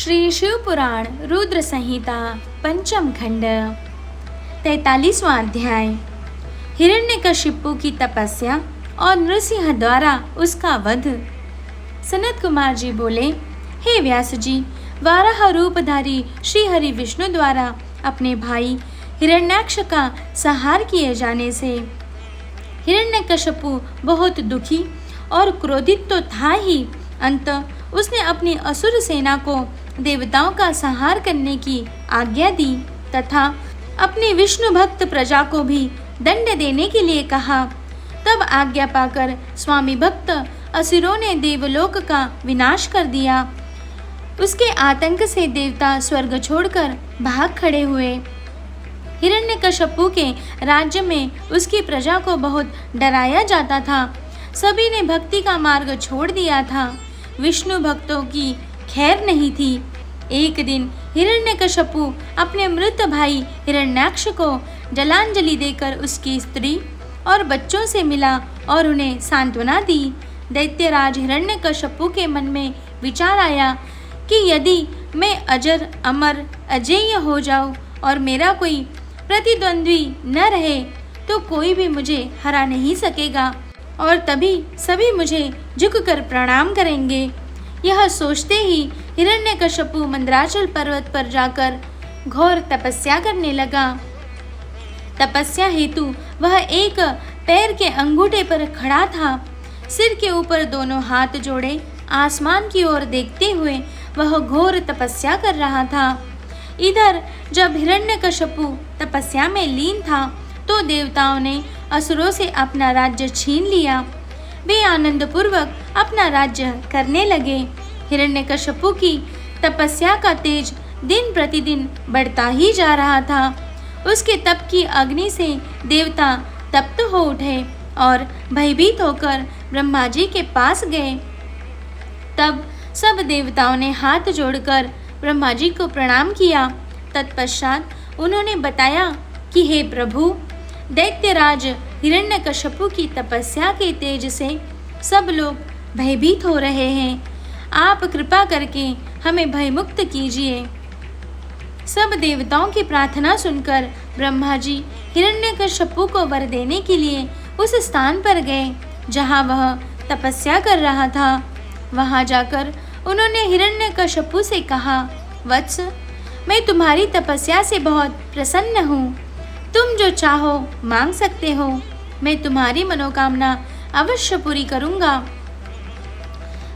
श्री शिव पुराण रुद्र संहिता पंचम खंड 43वां अध्याय। हिरण्यकशिपु की तपस्या और नृसिंह द्वारा उसका वध। सनत कुमार जी बोले, हे व्यास जी, वाराह रूपधारी श्री हरि विष्णु द्वारा अपने भाई हिरण्याक्ष का संहार किए जाने से हिरण्यकशिपु बहुत दुखी और क्रोधित तो था ही, अंत उसने अपनी असुर सेना को देवताओं का संहार करने की आज्ञा दी तथा अपनी विष्णु भक्त प्रजा को भी दंड देने के लिए कहा। तब आज्ञा पाकर स्वामी भक्त असुरों ने देवलोक का विनाश कर दिया। उसके आतंक से देवता स्वर्ग छोड़कर भाग खड़े हुए। हिरण्यकशिपु के राज्य में उसकी प्रजा को बहुत डराया जाता था। सभी ने भक्ति का मार्ग छोड़ दिया था। विष्णु भक्तों की खैर नहीं थी। एक दिन हिरण्यकशिपु अपने मृत भाई हिरण्याक्ष को जलांजलि देकर उसकी स्त्री और बच्चों से मिला और उन्हें सांत्वना दी। दैत्यराज हिरण्यकशिपु के मन में विचार आया कि यदि मैं अजर अमर अजेय हो जाऊं और मेरा कोई प्रतिद्वंद्वी न रहे तो कोई भी मुझे हरा नहीं सकेगा और तभी सभी मुझे झुककर प्रणाम करेंगे। यह सोचते ही हिरण्यकशिपु मंदराचल पर्वत पर जाकर घोर तपस्या करने लगा। तपस्या हेतु वह एक पैर के अंगूठे पर खड़ा था। सिर के ऊपर दोनों हाथ जोड़े आसमान की ओर देखते हुए वह घोर तपस्या कर रहा था। इधर जब हिरण्यकशिपु तपस्या में लीन था तो देवताओं ने असुरों से अपना राज्य छीन लिया। वे आनंद पूर्वक अपना राज्य करने लगे। हिरण्यकशिपु की तपस्या का तेज दिन प्रतिदिन बढ़ता ही जा रहा था। उसके तप की अग्नि से देवता तप्त हो उठे और भयभीत होकर ब्रह्मा जी के पास गए। तब सब देवताओं ने हाथ जोड़कर ब्रह्मा जी को प्रणाम किया। तत्पश्चात उन्होंने बताया कि हे प्रभु, दैत्यराज हिरण्यकशिपु की तपस्या के तेज से सब लोग भयभीत हो रहे हैं। आप कृपा करके हमें भयमुक्त कीजिए। सब देवताओं की प्रार्थना सुनकर ब्रह्मा जी हिरण्यकशिपु को वर देने के लिए उस स्थान पर गए जहाँ वह तपस्या कर रहा था। वहाँ जाकर उन्होंने हिरण्यकशिपु से कहा, वत्स, मैं तुम्हारी तपस्या से बहुत प्रसन्न हूँ। तुम जो चाहो मांग सकते हो। मैं तुम्हारी मनोकामना अवश्य पूरी करूँगा।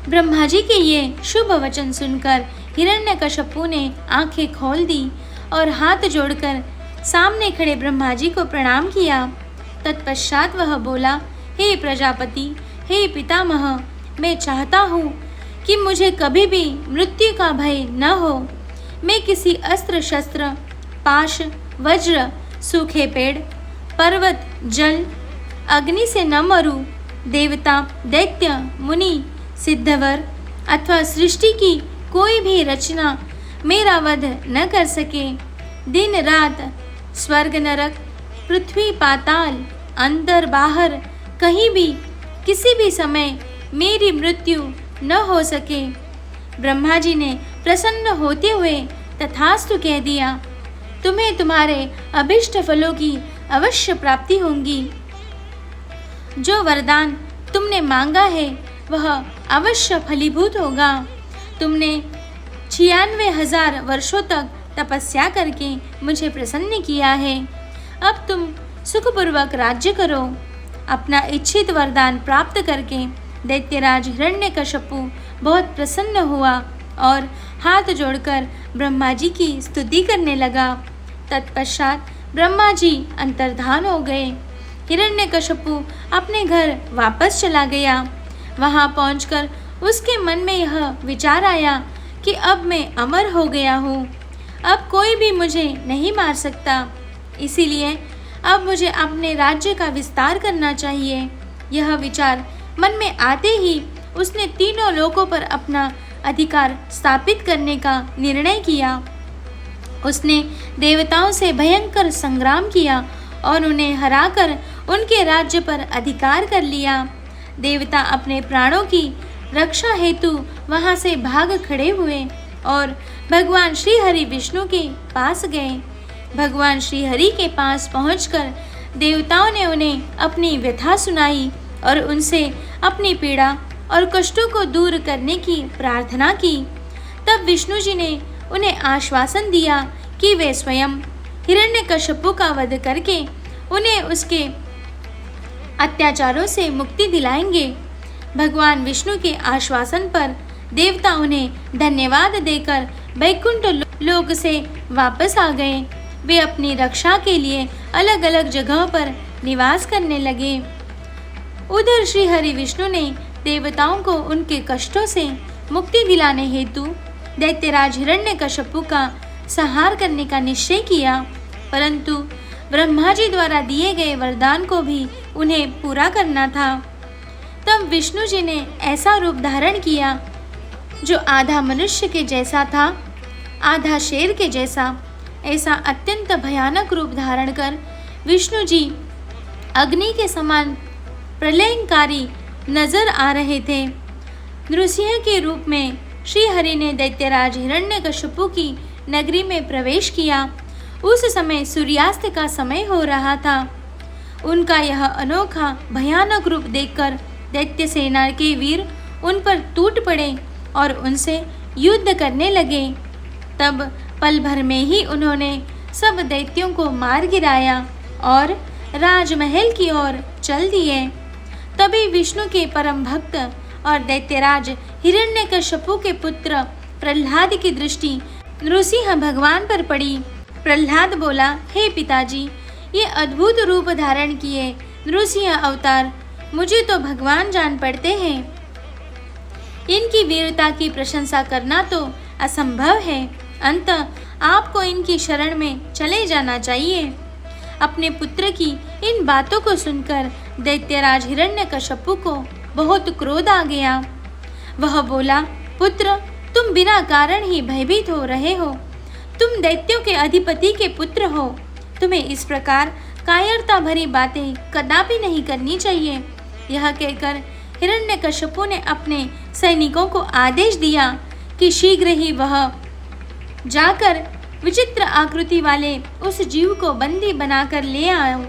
ब्रह्मा जी के ये शुभ वचन सुनकर हिरण्यकशिपु ने आंखें खोल दी और हाथ जोड़कर सामने खड़े ब्रह्मा जी को प्रणाम किया। तत्पश्चात वह बोला, हे प्रजापति, हे पितामह, मैं चाहता हूँ कि मुझे कभी भी मृत्यु का भय न हो। मैं किसी अस्त्र शस्त्र, पाश, वज्र, सूखे पेड़, पर्वत, जल, अग्नि से न मरूं। देवता, दैत्य, मुनि, सिद्धवर अथवा सृष्टि की कोई भी रचना मेरा वध न कर सके। दिन रात, स्वर्ग नरक, पृथ्वी पाताल, अंदर बाहर, कहीं भी किसी भी समय मेरी मृत्यु न हो सके। ब्रह्मा जी ने प्रसन्न होते हुए तथास्तु कह दिया। तुम्हें तुम्हारे अभिष्ट फलों की अवश्य प्राप्ति होगी। जो वरदान तुमने मांगा है वह अवश्य फलीभूत होगा। तुमने 96,000 वर्षों तक तपस्या करके मुझे प्रसन्न किया है। अब तुम सुखपूर्वक राज्य करो। अपना इच्छित वरदान प्राप्त करके दैत्यराज हिरण्यकशिपु बहुत प्रसन्न हुआ और हाथ जोड़कर ब्रह्मा जी की स्तुति करने लगा। तत्पश्चात ब्रह्मा जी अंतर्धान हो गए। हिरण्यकशिपु अपने घर वापस चला गया। वहाँ पहुंचकर उसके मन में यह विचार आया कि अब मैं अमर हो गया हूँ। अब कोई भी मुझे नहीं मार सकता। इसीलिए अब मुझे अपने राज्य का विस्तार करना चाहिए। यह विचार मन में आते ही उसने तीनों लोकों पर अपना अधिकार स्थापित करने का निर्णय किया। उसने देवताओं से भयंकर संग्राम किया और उन्हें हराकर उनके राज्य पर अधिकार कर लिया। देवता अपने प्राणों की रक्षा हेतु वहां से भाग खड़े हुए और भगवान श्री हरि विष्णु के पास गए। भगवान श्री हरि के पास पहुंचकर देवताओं ने उन्हें अपनी व्यथा सुनाई और उनसे अपनी पीड़ा और कष्टों को दूर करने की प्रार्थना की। तब विष्णु जी ने उन्हें आश्वासन दिया कि वे स्वयं हिरण्यकश्यपु का वध करके उन्हें उसके अत्याचारों से मुक्ति दिलाएंगे। भगवान विष्णु के आश्वासन पर देवता उन्हें धन्यवाद देकर वैकुंठ लोक से वापस आ गए। वे अपनी रक्षा के लिए अलग अलग जगहों पर निवास करने लगे। उधर श्री हरि विष्णु ने देवताओं को उनके कष्टों से मुक्ति दिलाने हेतु दैत्यराज हिरण्यकश्यपु का संहार करने का निश्चय किया, परंतु ब्रह्मा जी द्वारा दिए गए वरदान को भी उन्हें पूरा करना था। तब विष्णु जी ने ऐसा रूप धारण किया जो आधा मनुष्य के जैसा था, आधा शेर के जैसा। ऐसा अत्यंत भयानक रूप धारण कर विष्णु जी अग्नि के समान प्रलयंकारी नजर आ रहे थे। नृसिंह के रूप में श्री हरि ने दैत्यराज हिरण्यकश्यपु की नगरी में प्रवेश किया। उस समय सूर्यास्त का समय हो रहा था। उनका यह अनोखा भयानक रूप देखकर दैत्य सेना के वीर उन पर टूट पड़े और उनसे युद्ध करने लगे। तब पल भर में ही उन्होंने सब दैत्यों को मार गिराया और राजमहल की ओर चल दिए। तभी विष्णु के परम भक्त और दैत्यराज हिरण्यकश्यपु के पुत्र प्रहलाद की दृष्टि नृसिंह भगवान पर पड़ी। प्रहलाद बोला, हे पिताजी, ये अद्भुत रूप धारण किए नृसिंह अवतार मुझे तो भगवान जान पड़ते हैं। इनकी वीरता की प्रशंसा करना तो असंभव है। अंततः आपको इनकी शरण में चले जाना चाहिए। अपने पुत्र की इन बातों को सुनकर दैत्यराज हिरण्यकश्यपु को बहुत क्रोध आ गया। वह बोला, पुत्र, तुम बिना कारण ही भयभीत हो रहे हो। तुम दैत्यों के अधिपति के पुत्र हो। तुम्हें इस प्रकार कायरता भरी बातें कदापि नहीं करनी चाहिए। यह कहकर हिरण्यकश्यपु ने अपने सैनिकों को आदेश दिया कि शीघ्र ही वह जाकर विचित्र आकृति वाले उस जीव को बंदी बनाकर ले आओ।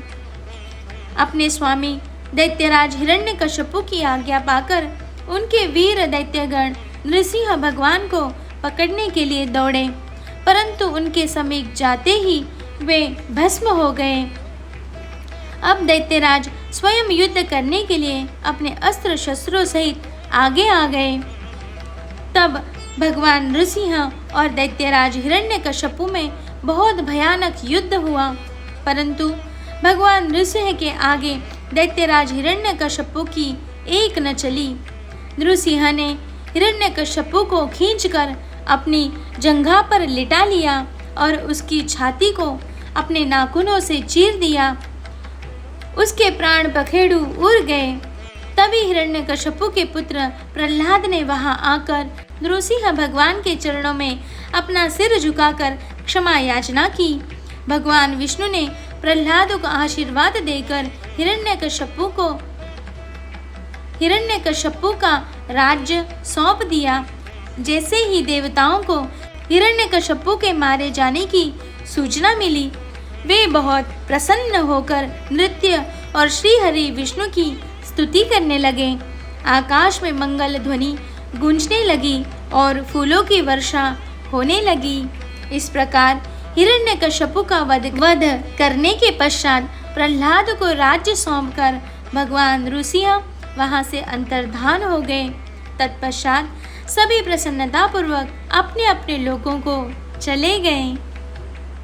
अपने स्वामी दैत्यराज हिरण्यकश्यपु की आज्ञा पाकर उनके वीर दैत्यगण नृसिंह भगवान को पकड़ने के लिए दौड़े, परंतु उनके समीप जाते ही वे भस्म हो गए। अब दैत्यराज स्वयं युद्ध करने के लिए अपने अस्त्र शस्त्रों सहित आगे आ गए। तब भगवान नृसिंह और दैत्यराज हिरण्यकश्यपु में बहुत भयानक युद्ध हुआ, परंतु भगवान नृसिंह के आगे दैत्यराज हिरण्यकश्यपु की एक न चली। नृसिंह ने हिरण्यकश्यपु को खींचकर अपनी जंघा पर लिटा लिया और उसकी छाती को अपने नाखूनों से चीर दिया। उसके प्राण पखेरु उड़ गए। तभी हिरण्यकश्यपु के पुत्र प्रहलाद ने वहां आकर नृसिंह भगवान के चरणों में अपना सिर झुकाकर क्षमा याचना की। भगवान विष्णु ने प्रहलाद को आशीर्वाद देकर हिरण्यकश्यपु का राज्य सौंप दिया। जैसे ही देवताओं को हिरण्यकश्यपु के मारे जाने की सूचना मिली, वे बहुत प्रसन्न होकर नृत्य और श्री हरि विष्णु की स्तुति करने लगे। आकाश में मंगल ध्वनि गूंजने लगी और फूलों की वर्षा होने लगी। इस प्रकार हिरण्यकश्यपु का वध करने के पश्चात प्रहलाद को राज्य सौंपकर भगवान नृसिंह वहां से अंतर्धान हो गए। तत्पश्चात सभी प्रसन्नतापूर्वक अपने अपने लोकों को चले गए।